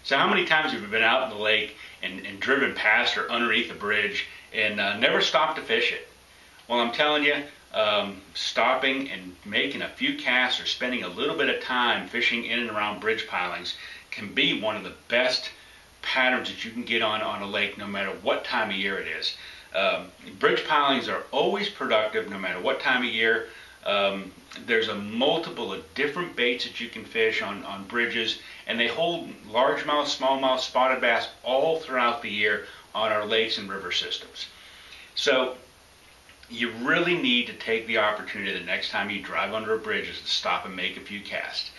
So how many times have you been out in the lake and driven past or underneath a bridge and never stopped to fish it? Well, I'm telling you, stopping and making a few casts or spending a little bit of time fishing in and around bridge pilings can be one of the best patterns that you can get on a lake no matter what time of year it is. Bridge pilings are always productive no matter what time of year. There's a multiple of different baits that you can fish on bridges, and they hold largemouth, smallmouth, spotted bass all throughout the year on our lakes and river systems. So you really need to take the opportunity the next time you drive under a bridge is to stop and make a few casts.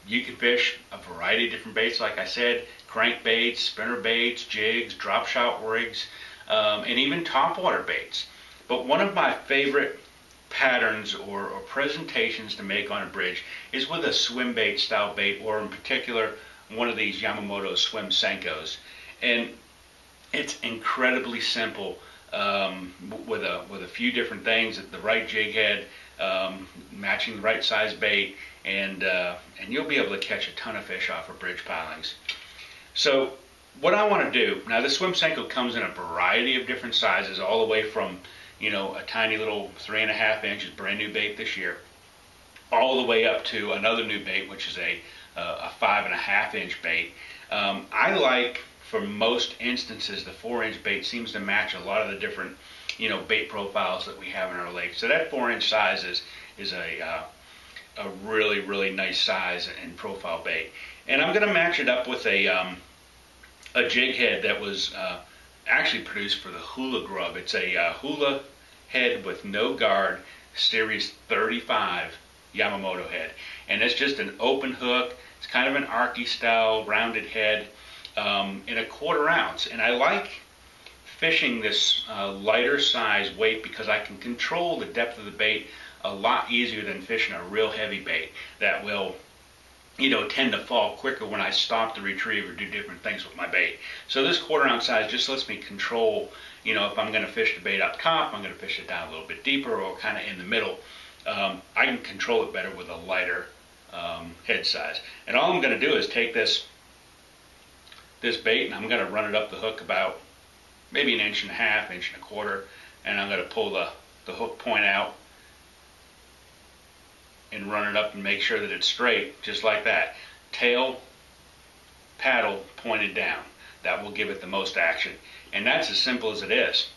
You can fish a variety of different baits, like I said, crankbaits, spinner baits, jigs, drop shot rigs, and even topwater baits. But one of my favorite patterns or presentations to make on a bridge is with a swim bait style bait, or in particular one of these Yamamoto swim Senkos. And it's incredibly simple with a few different things, the right jig head, matching the right size bait, and you'll be able to catch a ton of fish off of bridge pilings. So what I want to do, now the swim Senko comes in a variety of different sizes, all the way from a tiny little 3.5 inches, brand new bait this year, all the way up to another new bait, which is a 5.5 inch bait. I like, for most instances, the 4-inch bait seems to match a lot of the different bait profiles that we have in our lake. So that 4-inch size is a really nice size and profile bait. And I'm going to match it up with a jig head that was actually produced for the Hula Grub. It's a Hula head with no guard, series 35 Yamamoto head. And it's just an open hook. It's kind of an arky style rounded head in a 1/4 ounce. And I like fishing this lighter size weight because I can control the depth of the bait a lot easier than fishing a real heavy bait that will tend to fall quicker when I stop to retrieve or do different things with my bait. So this 1/4 ounce size just lets me control, if I'm going to fish the bait up top, I'm going to fish it down a little bit deeper or kind of in the middle. I can control it better with a lighter head size. And all I'm going to do is take this bait and I'm going to run it up the hook about maybe 1.5 inches, 1.25 inches, and I'm going to pull the hook point out and run it up and make sure that it's straight, just like that. Tail, paddle pointed down. That will give it the most action. And that's as simple as it is.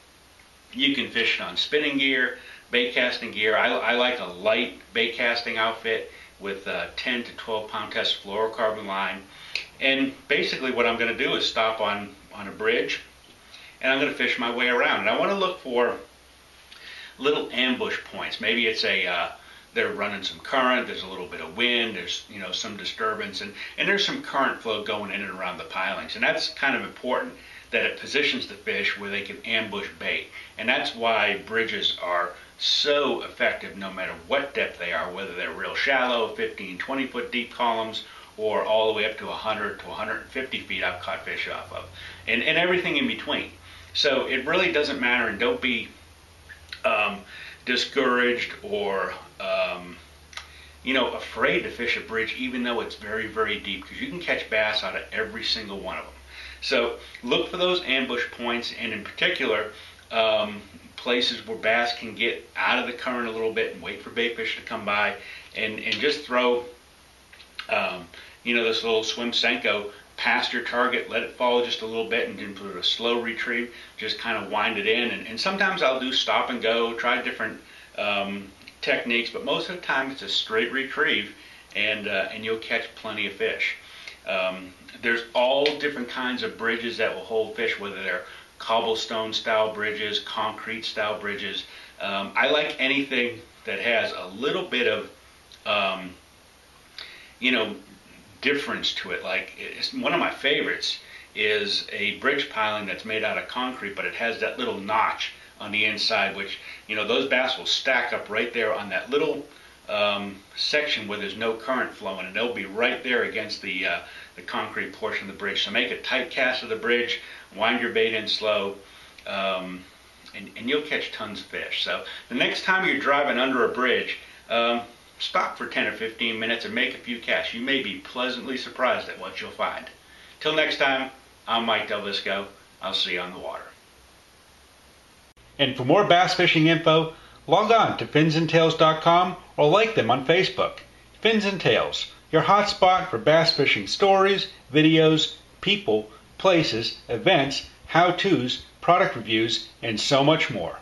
You can fish it on spinning gear, bait casting gear. I like a light bait casting outfit with 10 to 12 pound test fluorocarbon line. And basically what I'm going to do is stop on a bridge and I'm going to fish my way around. And I want to look for little ambush points. Maybe it's they're running some current, there's a little bit of wind, there's some disturbance, and there's some current flow going in and around the pilings. And that's kind of important, that it positions the fish where they can ambush bait. And that's why bridges are so effective no matter what depth they are, whether they're real shallow, 15, 20 foot deep columns, or all the way up to 100 to 150 feet I've caught fish off of, and everything in between. So it really doesn't matter, and don't be discouraged or afraid to fish a bridge, even though it's very deep, because you can catch bass out of every single one of them. So look for those ambush points, and in particular places where bass can get out of the current a little bit and wait for bait fish to come by, and just throw this little swim Senko past your target, let it fall just a little bit, and then put a slow retrieve, just kind of wind it in. And sometimes I'll do stop and go, try different techniques, but most of the time it's a straight retrieve, and you'll catch plenty of fish. There's all different kinds of bridges that will hold fish, whether they're cobblestone style bridges, concrete style bridges. I like anything that has a little bit of difference to it. Like, one of my favorites is a bridge piling that's made out of concrete, but it has that little notch on the inside, which those bass will stack up right there on that little section where there's no current flowing, and they'll be right there against the concrete portion of the bridge. So make a tight cast of the bridge, wind your bait in slow, and you'll catch tons of fish. So the next time you're driving under a bridge, stop for 10 or 15 minutes and make a few casts. You may be pleasantly surprised at what you'll find. Till next time, I'm Mike DelVisco. I'll see you on the water. And for more bass fishing info, log on to FINS'nTALES.com or like them on Facebook. Fins and Tales, your hotspot for bass fishing stories, videos, people, places, events, how-tos, product reviews, and so much more.